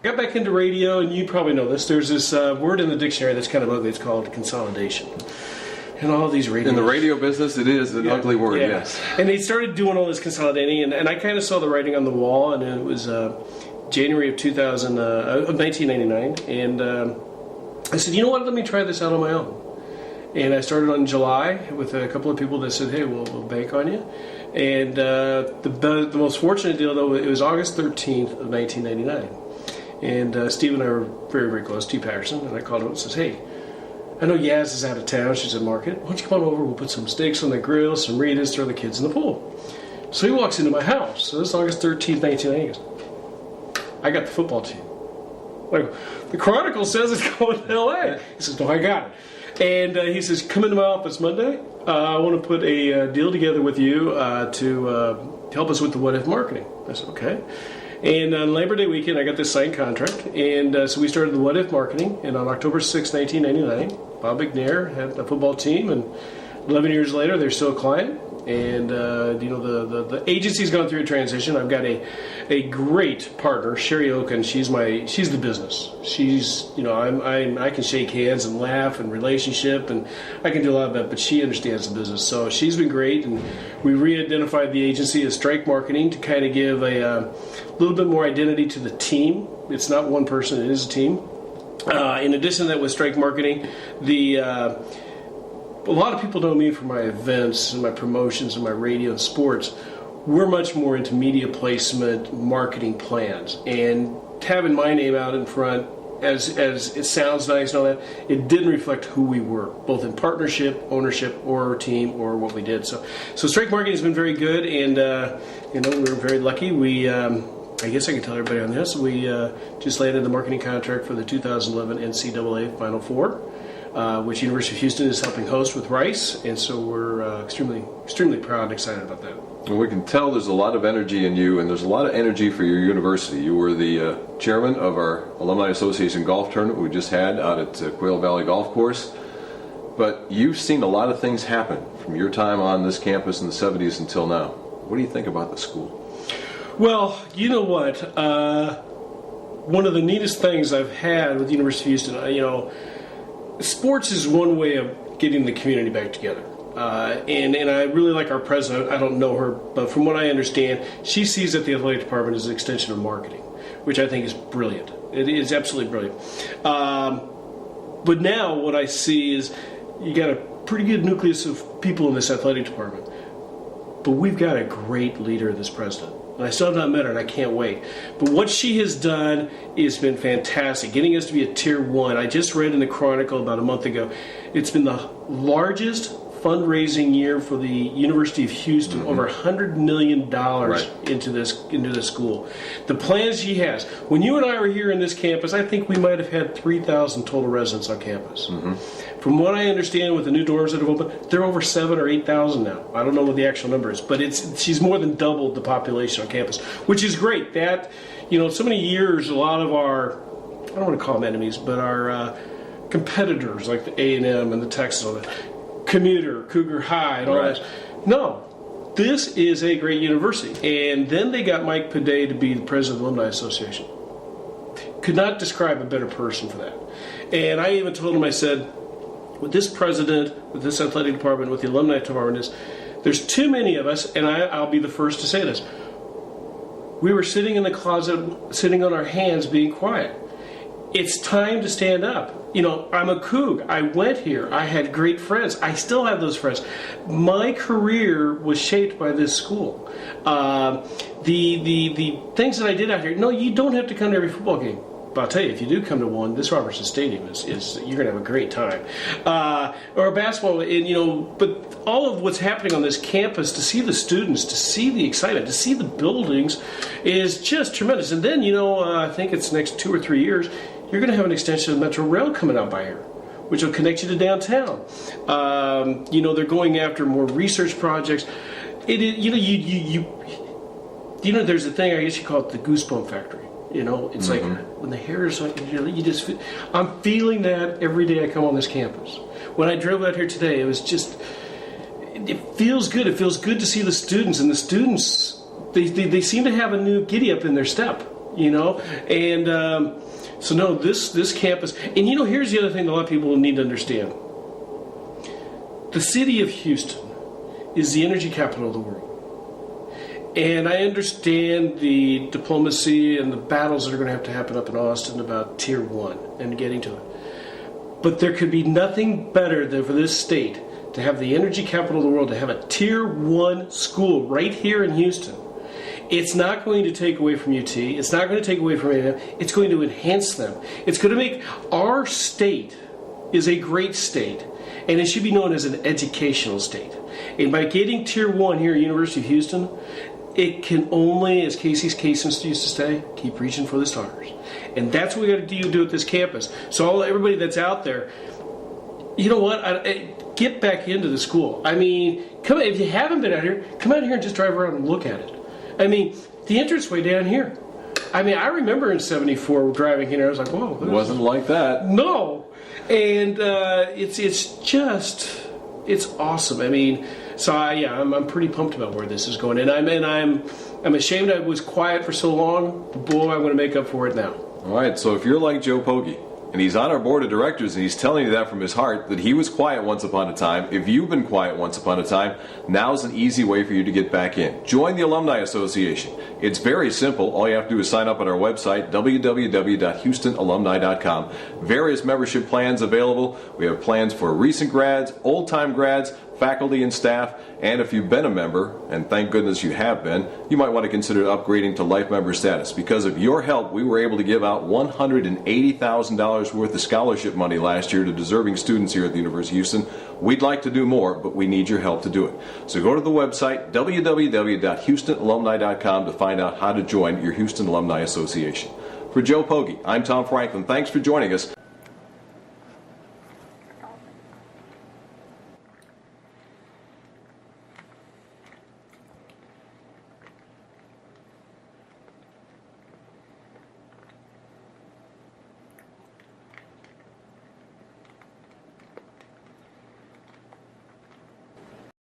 got back into radio, and you probably know this. There's this word in the dictionary that's kind of ugly. It's called consolidation. And all these radio... In the radio business, it is an ugly word, yes. And they started doing all this consolidating, and I kind of saw the writing on the wall, and it was January of 1999, and I said, you know what, let me try this out on my own. And I started on July with a couple of people that said, hey, we'll bank on you. And the most fortunate deal, though, it was August 13th of 1999. And Steve and I were very, very close, Steve Patterson, and I called him and says, hey, I know Yaz is out of town, she's at market. Why don't you come on over, we'll put some steaks on the grill, some Ritas, throw the kids in the pool. So he walks into my house. So this is August 13th, 1990. He goes, I got the football team. Like, the Chronicle says it's going to L.A. He says, no, I got it. And he says, come into my office Monday. I want to put a deal together with you to help us with the what-if marketing. I said, okay. And on Labor Day weekend, I got this signed contract. And so we started the what-if marketing. And on October 6, 1999, Bob McNair had a football team. And 11 years later, they're still a client. And, the agency's gone through a transition. I've got a great partner, Sherry Oken. She's the business. She's, I can shake hands and laugh and relationship, and I can do a lot of that, but she understands the business. So she's been great, and we re-identified the agency as Strike Marketing to kind of give a little bit more identity to the team. It's not one person, it is a team. In addition to that, with Strike Marketing, a lot of people know me for my events and my promotions and my radio and sports. We're much more into media placement, marketing plans, and having my name out in front, as it sounds nice and all that, it didn't reflect who we were, both in partnership, ownership, or team, or what we did. So Strike Marketing has been very good, and we were very lucky. We, I guess I can tell everybody on this. We just landed the marketing contract for the 2011 NCAA Final Four. Which University of Houston is helping host with Rice, and so we're extremely, extremely proud and excited about that. Well, we can tell there's a lot of energy in you, and there's a lot of energy for your university. You were the chairman of our Alumni Association golf tournament we just had out at Quail Valley Golf Course, but you've seen a lot of things happen from your time on this campus in the 70s until now. What do you think about the school? Well, you know what? One of the neatest things I've had with the University of Houston, sports is one way of getting the community back together. And I really like our president. I don't know her, but from what I understand, she sees that the athletic department is an extension of marketing, which I think is brilliant. It is absolutely brilliant. But now what I see is you got a pretty good nucleus of people in this athletic department. But we've got a great leader, this president. And I still have not met her, and I can't wait. But what she has done has been fantastic, getting us to be a Tier 1. I just read in the Chronicle about a month ago, it's been the largest fundraising year for the University of Houston, over $100 million into this school. The plans she has. When you and I were here in this campus, I think we might have had 3,000 total residents on campus. From what I understand, with the new dorms that have opened, they're over 7,000 or 8,000 now. I don't know what the actual number is, but she's more than doubled the population on campus, which is great. That, so many years, a lot of our, I don't want to call them enemies, but our competitors like the A&M and the Texas, all that, Commuter, Cougar High, and all that. No, this is a great university. And then they got Mike Paday to be the president of the Alumni Association. Could not describe a better person for that. And I even told him, I said, with this president, with this athletic department, with the alumni department, there's too many of us, and I'll be the first to say this. We were sitting in the closet, sitting on our hands, being quiet. It's time to stand up. I'm a Coug. I went here. I had great friends. I still have those friends. My career was shaped by this school. The things that I did out here, no, you don't have to come to every football game. But I'll tell you, if you do come to one, this Robertson Stadium is you're going to have a great time. Or a basketball, but all of what's happening on this campus, to see the students, to see the excitement, to see the buildings is just tremendous. And then, I think it's the next 2 or 3 years, you're going to have an extension of Metro Rail coming out by here, which will connect you to downtown. They're going after more research projects. There's a thing, I guess you call it the goosebump factory. It's like when the hair is like, you just feel, I'm feeling that every day I come on this campus. When I drove out here today, it was just, it feels good. It feels good to see the students, and the students, they seem to have a new giddy up in their step. you know. And so no, this campus, and you know, here's the other thing that a lot of people need to understand. The city of Houston is the energy capital of the world. And I understand the diplomacy and the battles that are going to have to happen up in Austin about Tier 1 and getting to it. But there could be nothing better than for this state to have the energy capital of the world, to have a Tier 1 school right here in Houston. It's not going to take away from UT. It's not going to take away from A&M. It's going to enhance them. It's going to make our state is a great state, and it should be known as an educational state. And by getting Tier 1 here at University of Houston, it can only, as Casey Kasem used to say, keep reaching for the stars. And that's what we got to do at this campus. So everybody that's out there, you know what? Get back into the school. I mean, come if you haven't been out here, come out here and just drive around and look at it. I mean, the entranceway down here. I mean, I remember in '74 driving here. I was like, whoa. It wasn't like that. No. And it's awesome. I mean, so I'm pretty pumped about where this is going, and I'm ashamed I was quiet for so long. Boy, I'm going to make up for it now. All right. So if you're like Joe Pogge, and he's on our board of directors, and he's telling you that from his heart, that he was quiet once upon a time. If you've been quiet once upon a time, now's an easy way for you to get back in. Join the Alumni Association. It's very simple. All you have to do is sign up at our website, www.houstonalumni.com. Various membership plans available. We have plans for recent grads, old-time grads, faculty and staff, and if you've been a member, and thank goodness you have been, you might want to consider upgrading to life member status. Because of your help, we were able to give out $180,000 worth of scholarship money last year to deserving students here at the University of Houston. We'd like to do more, but we need your help to do it. So go to the website, www.houstonalumni.com, to find out how to join your Houston Alumni Association. For Joe Pogge, I'm Tom Franklin. Thanks for joining us.